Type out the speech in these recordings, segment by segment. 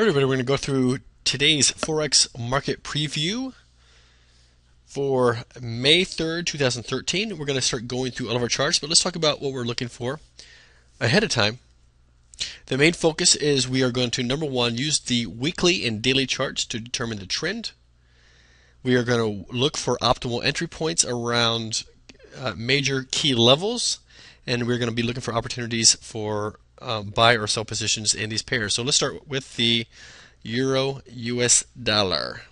Alright, everybody, we're going to go through today's Forex market preview for May 3rd, 2013. We're going to start going through all of our charts, but let's talk about what we're looking for ahead of time. The main focus is we are going to, number one, use the weekly and daily charts to determine the trend. We are going to look for optimal entry points around major key levels, and we're going to be looking for opportunities for buy or sell positions in these pairs. So let's start with the Euro US dollar.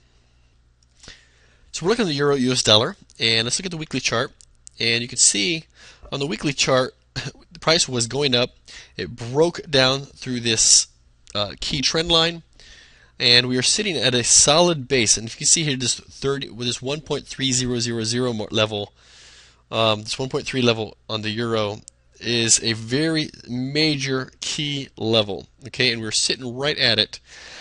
So we're looking at the Euro US dollar, and let's look at the weekly chart. And you can see on the weekly chart, the price was going up. It broke down through this key trend line, and we are sitting at a solid base. And if you can see here, this 1.3000 level, this 1.3 level on the euro is a very major key level, okay, and we're sitting right at it.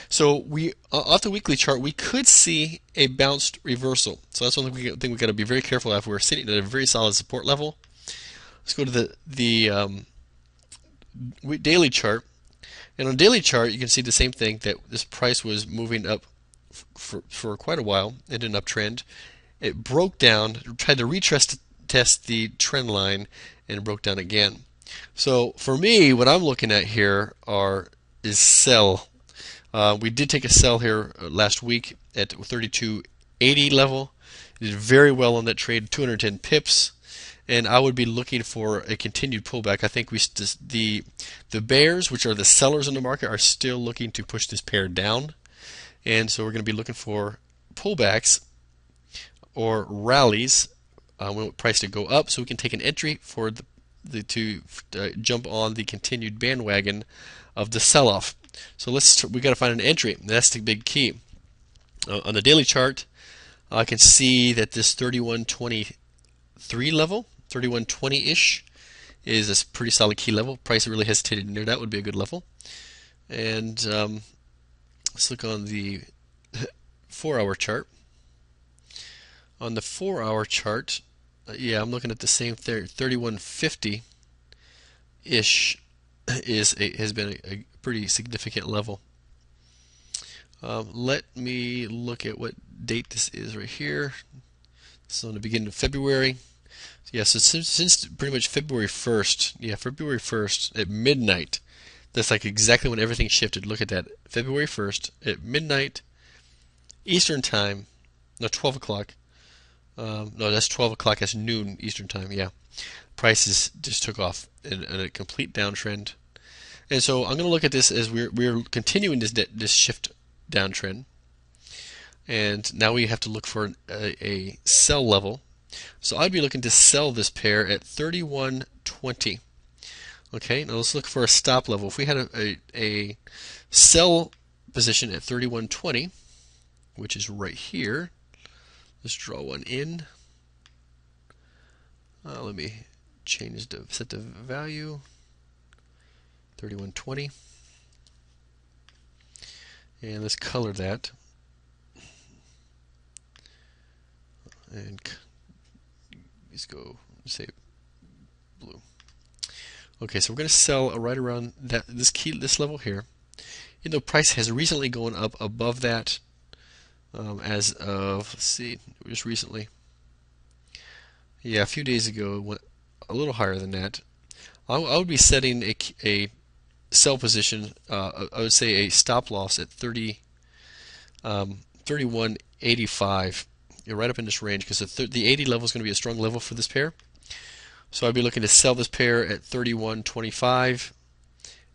So we, off the weekly chart, we could see a bounced reversal. So that's one thing we got to be very careful of. We're sitting at a very solid support level. Let's go to the daily chart, and on daily chart you can see the same thing, that this price was moving up for quite a while in an uptrend. It broke down, tried to test the trend line, and broke down again. So for me, what I'm looking at here is sell. We did take a sell here last week at 32.80 level. It did very well on that trade, 210 pips, and I would be looking for a continued pullback. I think the bears, which are the sellers in the market, are still looking to push this pair down, and so we're going to be looking for pullbacks or rallies. We want price to go up so we can take an entry for to jump on the continued bandwagon of the sell-off. So we got to find an entry. That's the big key. On the daily chart, I can see that this 31.23 level, 31.20-ish, is a pretty solid key level. Price really hesitated near that. Would be a good level. And let's look on the 4-hour chart. On the 4-hour chart, yeah, I'm looking at the same thing. 31.50-ish has been a pretty significant level. Let me look at what date this is right here. This is on the beginning of February. Yeah, so since pretty much February 1st, yeah, February 1st at midnight, that's like exactly when everything shifted. Look at that, February 1st at midnight Eastern time, no, 12 o'clock. No, that's 12 o'clock. That's noon Eastern time. Yeah, prices just took off in a complete downtrend, and so I'm going to look at this as we're continuing this shift downtrend, and now we have to look for a sell level. So I'd be looking to sell this pair at 31.20. Okay, now let's look for a stop level. If we had a sell position at 31.20, which is right here. Let's draw one in. Let me set the value 31.20, and let's color that. And let's go say blue. Okay, so we're going to sell right around this level here. Even though price has recently gone up above that. As of, let's see, just recently. Yeah, a few days ago it went a little higher than that. I would be setting a sell position, I would say a stop loss at 31.85. You're right up in this range, because the 80 level is going to be a strong level for this pair. So I'd be looking to sell this pair at 31.25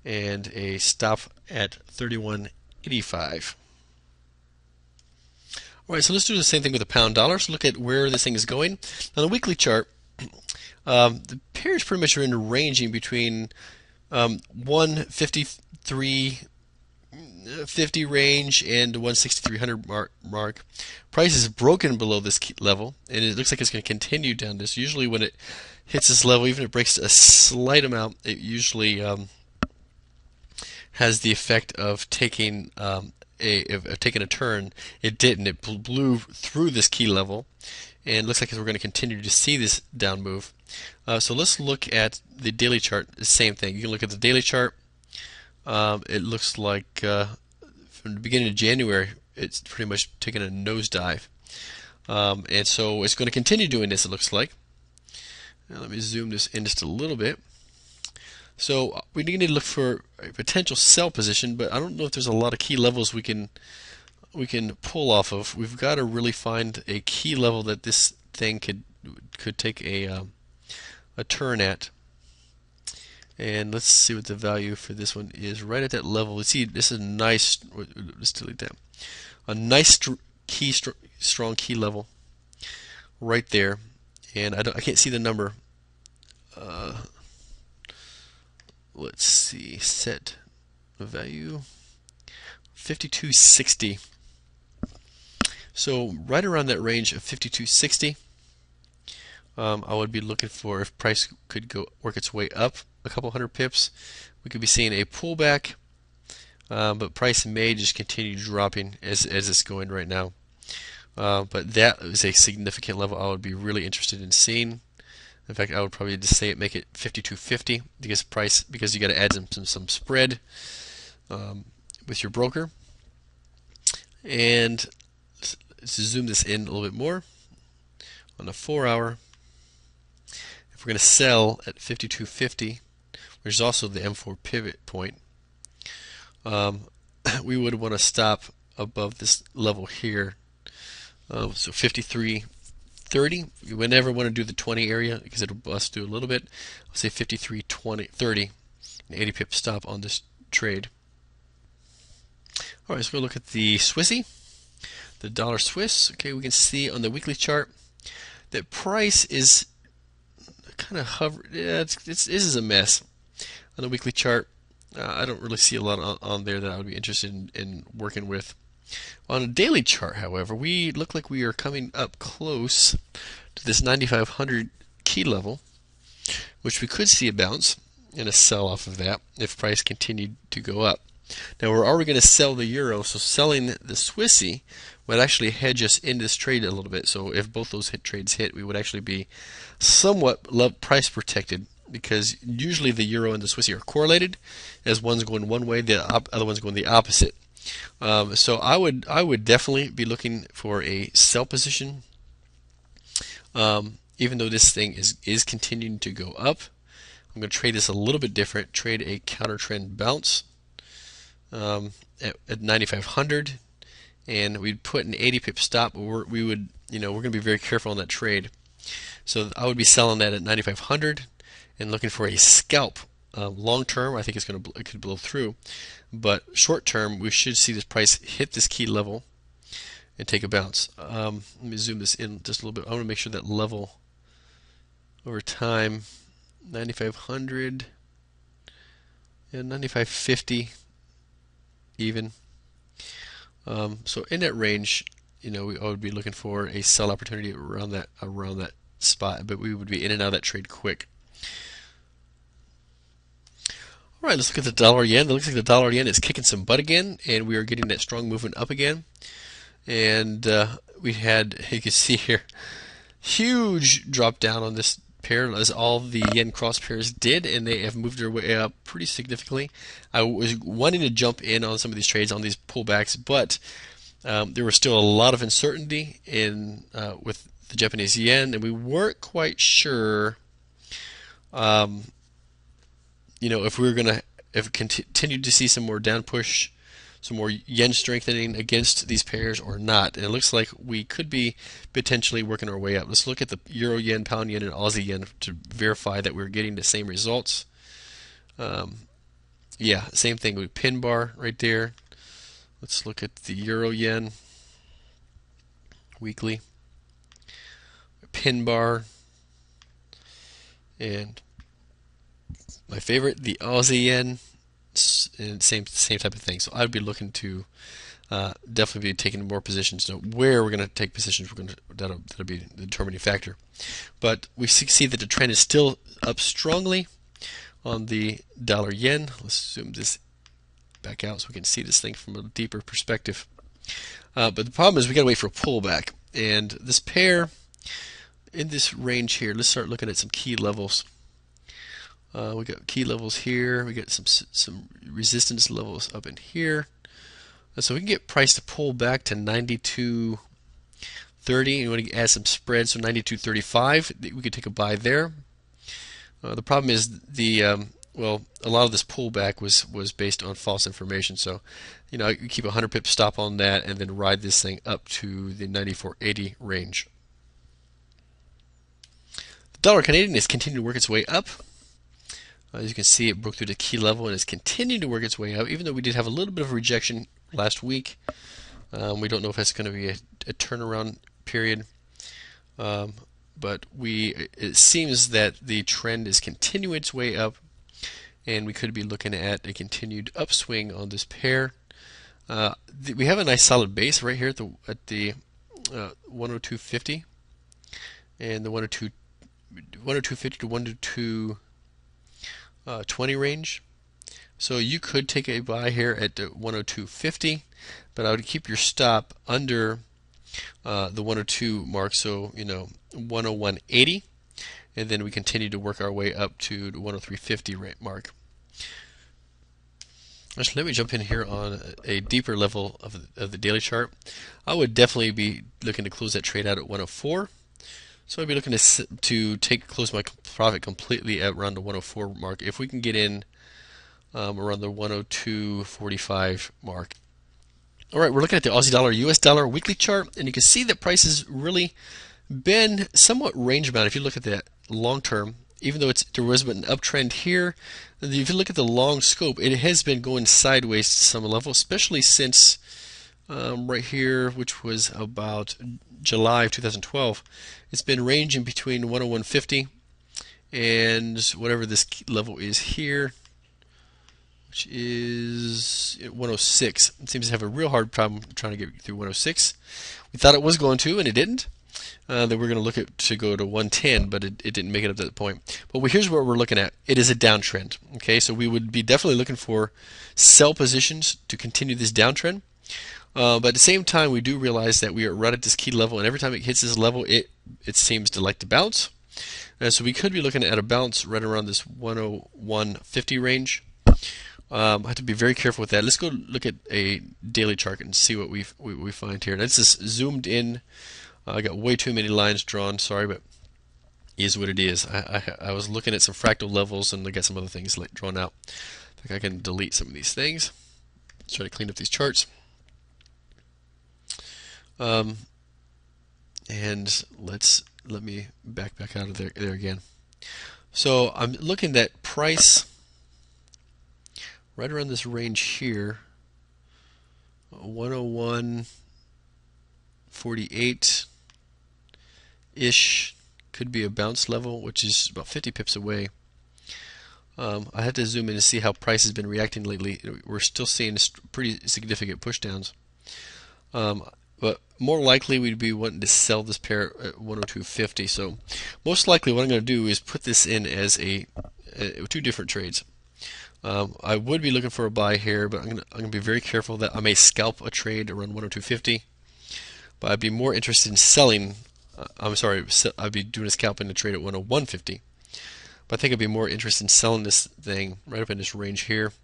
and a stop at 31.85. Alright, so let's do the same thing with the pound dollar. So look at where this thing is going. On the weekly chart, the pairs pretty much are in ranging between 153.50 range and 16300 mark. Price is broken below this level, and it looks like it's going to continue down this. Usually when it hits this level, even if it breaks a slight amount, it usually has the effect of taking taken a turn. It didn't. It blew through this key level, and it looks like we're going to continue to see this down move. So let's look at the daily chart. The same thing. You can look at the daily chart. It looks like from the beginning of January, it's pretty much taken a nosedive. And so it's going to continue doing this, it looks like. Now let me zoom this in just a little bit. So we need to look for a potential sell position, but I don't know if there's a lot of key levels we can pull off of. We've got to really find a key level that this thing could take a turn at. And let's see what the value for this one is right at that level. Let's see, this is a nice, let's delete that. A nice strong key level right there. And I can't see the number. Let's see, set value 5260. So right around that range of 5260, I would be looking for, if price could work its way up a couple hundred pips, we could be seeing a pullback, but price may just continue dropping as it's going right now. But that is a significant level I would be really interested in seeing. In fact, I would probably just say make it 52.50 because you got to add some spread with your broker. And let's zoom this in a little bit more on the 4-hour. If we're going to sell at 52.50, which is also the M4 pivot point, we would want to stop above this level here. So 53.30. You would never want to do the 20 area because it'll bust through a little bit. I'll say 53.30, an 80 pip stop on this trade. All right, let's go look at the Swissy, the dollar Swiss. Okay, we can see on the weekly chart that price is kind of hovering. Yeah, this is a mess on the weekly chart. I don't really see a lot on there that I would be interested in working with. On a daily chart, however, we look like we are coming up close to this 9,500 key level, which we could see a bounce and a sell off of that if price continued to go up. Now we're already going to sell the euro, so selling the Swissy would actually hedge us into this trade a little bit. So if both those trades hit, we would actually be somewhat price protected, because usually the euro and the Swissy are correlated, as one's going one way, the other one's going the opposite. So I would definitely be looking for a sell position, even though this thing is continuing to go up. I'm going to trade this a little bit different. Trade a counter trend bounce at 9,500, and we'd put an 80 pip stop. We're going to be very careful on that trade. So I would be selling that at 9,500 and looking for a scalp. Long term, I think it could blow through, but short term, we should see this price hit this key level and take a bounce. Let me zoom this in just a little bit. I want to make sure that level over time, 9,500 and 9,550 even. So in that range, I would be looking for a sell opportunity around that spot, but we would be in and out of that trade quick. All right, let's look at the dollar yen. It looks like the dollar yen is kicking some butt again, and we are getting that strong movement up again. And we had, you can see here, huge drop down on this pair, as all the yen cross pairs did, and they have moved their way up pretty significantly. I was wanting to jump in on some of these trades, on these pullbacks, but there was still a lot of uncertainty with the Japanese yen, and we weren't quite sure if we were going to continue to see some more down push, some more yen strengthening against these pairs or not. And it looks like we could be potentially working our way up. Let's look at the euro yen, pound yen, and Aussie yen to verify that we're getting the same results. Yeah, same thing with pin bar right there. Let's look at the euro yen weekly, pin bar, and my favorite, the Aussie yen, and same type of thing. So I'd be looking to definitely be taking more positions. Now, where we're going to take positions, that'll be the determining factor. But we see that the trend is still up strongly on the dollar yen. Let's zoom this back out so we can see this thing from a deeper perspective. But the problem is we got to wait for a pullback, and this pair in this range here. Let's start looking at some key levels. We got key levels here. We got some resistance levels up in here. So we can get price to pull back to 92.30, and you want to add some spread, so 92.35. We could take a buy there. The problem is well, a lot of this pullback was based on false information. So, you keep a 100 pip stop on that, and then ride this thing up to the 94.80 range. The dollar Canadian is continuing to work its way up. As you can see, it broke through the key level and is continuing to work its way up, even though we did have a little bit of a rejection last week. We don't know if that's going to be a turnaround period. But it seems that the trend is continuing its way up, and we could be looking at a continued upswing on this pair. We have a nice solid base right here at the 102.50 and the 102.50 to 102.20 range. So you could take a buy here at the 102.50, but I would keep your stop under the 102 mark, so 101.80, and then we continue to work our way up to the 103.50 mark. Actually, let me jump in here on a deeper level of the daily chart. I would definitely be looking to close that trade out at 104. So I'd be looking to close my profit completely at around the 104 mark. If we can get in around the 102.45 mark. All right, we're looking at the Aussie dollar, US dollar weekly chart, and you can see that price has really been somewhat range bound. If you look at the long term, even though there was an uptrend here, if you look at the long scope, it has been going sideways to some level, especially since right here, which was about July of 2012. It's been ranging between 101.50 and whatever this level is here, which is 106. It seems to have a real hard problem trying to get through 106. We thought it was going to, and it didn't. That we're going to look at to go to 110, but it didn't make it up to that point. But here's what we're looking at. It is a downtrend. Okay, so we would be definitely looking for sell positions to continue this downtrend. But at the same time, we do realize that we are right at this key level, and every time it hits this level, it seems to like to bounce. So we could be looking at a bounce right around this 101.50 range. I have to be very careful with that. Let's go look at a daily chart and see what we find here. This is zoomed in. I got way too many lines drawn. Sorry, but it is what it is. I was looking at some fractal levels, and I got some other things drawn out. I think I can delete some of these things. Let's try to clean up these charts. And let me back out of there again. So I'm looking at price right around this range here, 101.48 ish. Could be a bounce level, which is about 50 pips away. I had to zoom in to see how price has been reacting lately. We're still seeing pretty significant pushdowns. But more likely we'd be wanting to sell this pair at 102.50. So most likely what I'm going to do is put this in as two different trades. I would be looking for a buy here, but I'm going to be very careful that I may scalp a trade around 102.50. But I'd be more interested in selling. I'd be doing a scalp in a trade at 101.50. But I think I'd be more interested in selling this thing right up in this range here.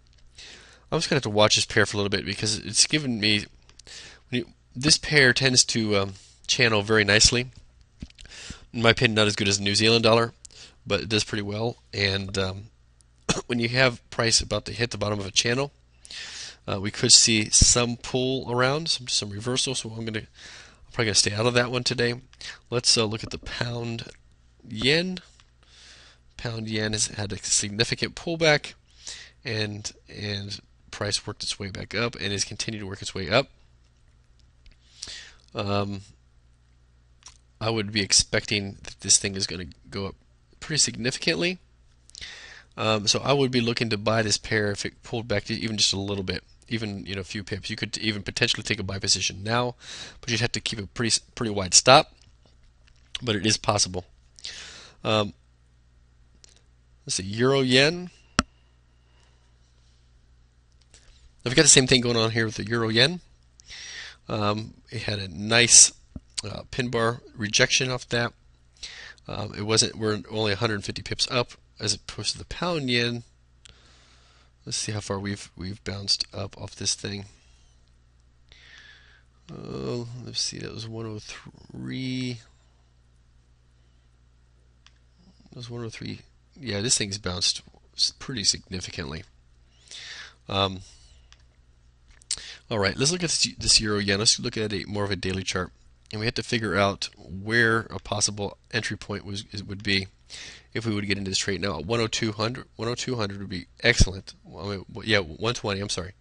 I'm just going to have to watch this pair for a little bit because it's given me. This pair tends to channel very nicely. In my opinion, not as good as the New Zealand dollar, but it does pretty well. And when you have price about to hit the bottom of a channel, we could see some pull around, some reversal. So I'm probably going to stay out of that one today. Let's look at the pound yen. Pound yen has had a significant pullback, and price worked its way back up and has continued to work its way up. I would be expecting that this thing is going to go up pretty significantly. So I would be looking to buy this pair if it pulled back to even just a little bit, even a few pips. You could even potentially take a buy position now, but you'd have to keep a pretty wide stop. But it is possible. Let's see, euro yen. I've got the same thing going on here with the euro yen. It had a nice pin bar rejection off that. We're only 150 pips up as opposed to the pound yen. Let's see how far we've bounced up off this thing. Let's see, that was 103. That was 103. Yeah, this thing's bounced pretty significantly. Um, all right, let's look at this euro yen. Let's look at more of a daily chart, and we have to figure out where a possible entry point would be if we would get into this trade. Now, 10200, 10200 would be excellent. I mean, yeah, 120. I'm sorry,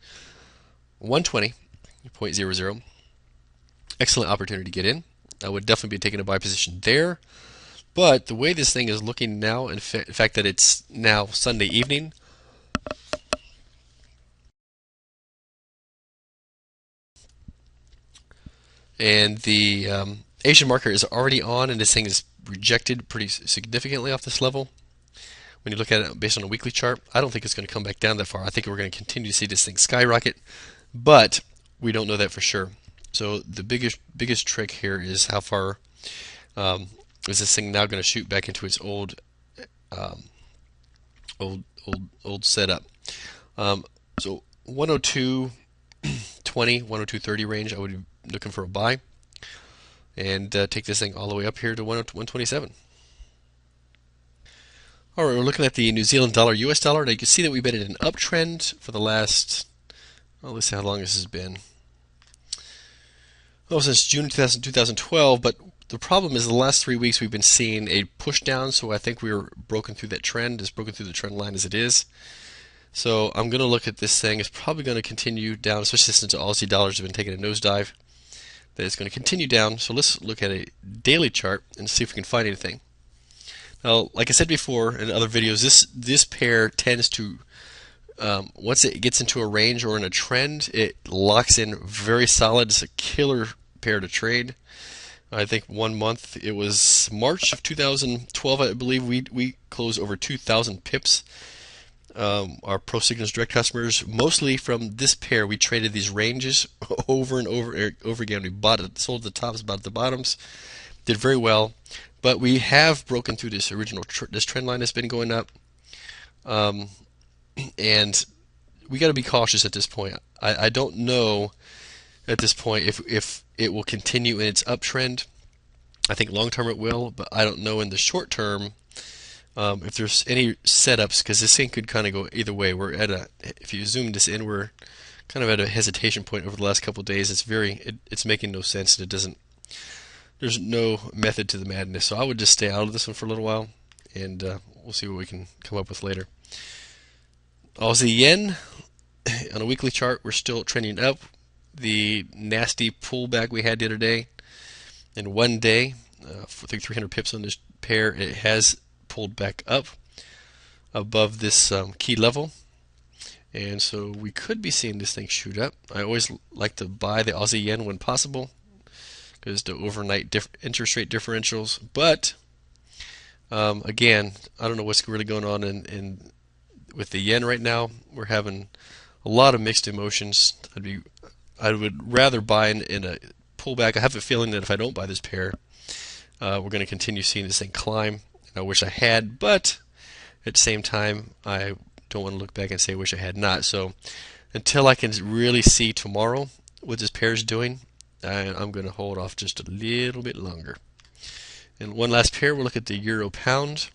120.00. Excellent opportunity to get in. I would definitely be taking a buy position there. But the way this thing is looking now, in fact that it's now Sunday evening, and the Asian market is already on, and this thing is rejected pretty significantly off this level. When you look at it based on a weekly chart, I don't think it's going to come back down that far. I think we're going to continue to see this thing skyrocket, but we don't know that for sure. So the biggest trick here is how far is this thing now going to shoot back into its um, old setup. So 102.20, 102.30 range, I would be looking for a buy and take this thing all the way up here to 127. All right, we're looking at the New Zealand dollar, US dollar. Now you can see that we've been in an uptrend for the last, well, let's see how long this has been. Well, since June 2012, but the problem is the last 3 weeks we've been seeing a push down, so I think we were broken through that trend, as broken through the trend line as it is. So I'm going to look at this thing. It's probably going to continue down, especially since the Aussie dollars have been taking a nosedive. That it's going to continue down. So let's look at a daily chart and see if we can find anything. Now, like I said before in other videos, this pair tends to, once it gets into a range or in a trend, it locks in very solid. It's a killer pair to trade. I think 1 month, it was March of 2012, I believe, we closed over 2,000 pips. Our Pro Signals direct customers, mostly from this pair, we traded these ranges over and over again. We bought it, sold the tops, bought the bottoms, did very well. But we have broken through this this trend line that's been going up, and we got to be cautious at this point. I don't know at this point if it will continue in its uptrend. I think long term it will, but I don't know in the short term if there's any setups, because this thing could kind of go either way. We're at if you zoom this in, we're kind of at a hesitation point over the last couple of days. It's making no sense, and it doesn't. There's no method to the madness, so I would just stay out of this one for a little while, and we'll see what we can come up with later. Aussie Yen, on a weekly chart, we're still trending up. The nasty pullback we had the other day, in 1 day, I think 300 pips on this pair, it has pulled back up above this key level, and so we could be seeing this thing shoot up. I always like to buy the Aussie Yen when possible, because the overnight interest rate differentials. But again, I don't know what's really going on with the yen right now. We're having a lot of mixed emotions. I would rather buy in a pullback. I have a feeling that if I don't buy this pair, we're going to continue seeing this thing climb. And I wish I had, but at the same time, I don't want to look back and say I wish I had not. So until I can really see tomorrow what this pair is doing, I'm going to hold off just a little bit longer. And one last pair, we'll look at the euro pound,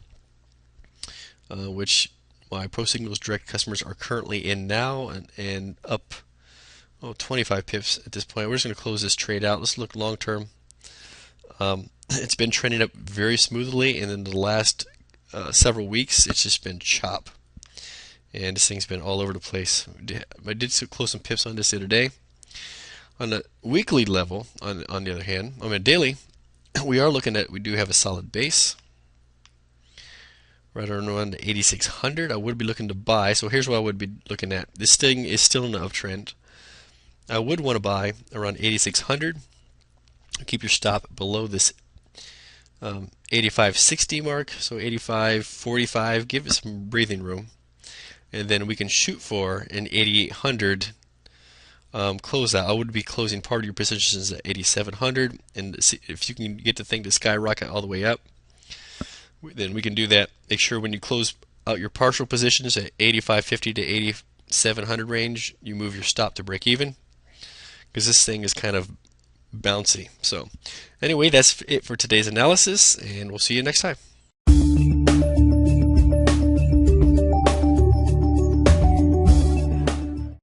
which my Pro Signals direct customers are currently in now, and up 25 pips at this point. We're just going to close this trade out. Let's look long term. It's been trending up very smoothly, and in the last several weeks, it's just been chop. And this thing's been all over the place. I did close some pips on this the other day. On the weekly level, on the other hand, on a daily, we do have a solid base right around the 8,600. I would be looking to buy. So here's what I would be looking at. This thing is still in an uptrend. I would want to buy around 8,600. Keep your stop below this 85.60 mark. So 85.45. Give it some breathing room, and then we can shoot for an 8,800. Close out. I would be closing part of your positions at 8,700, and if you can get the thing to skyrocket all the way up, then we can do that. Make sure when you close out your partial positions at 8,550 to 8,700 range, you move your stop to break even, because this thing is kind of bouncy. So, anyway, that's it for today's analysis, and we'll see you next time.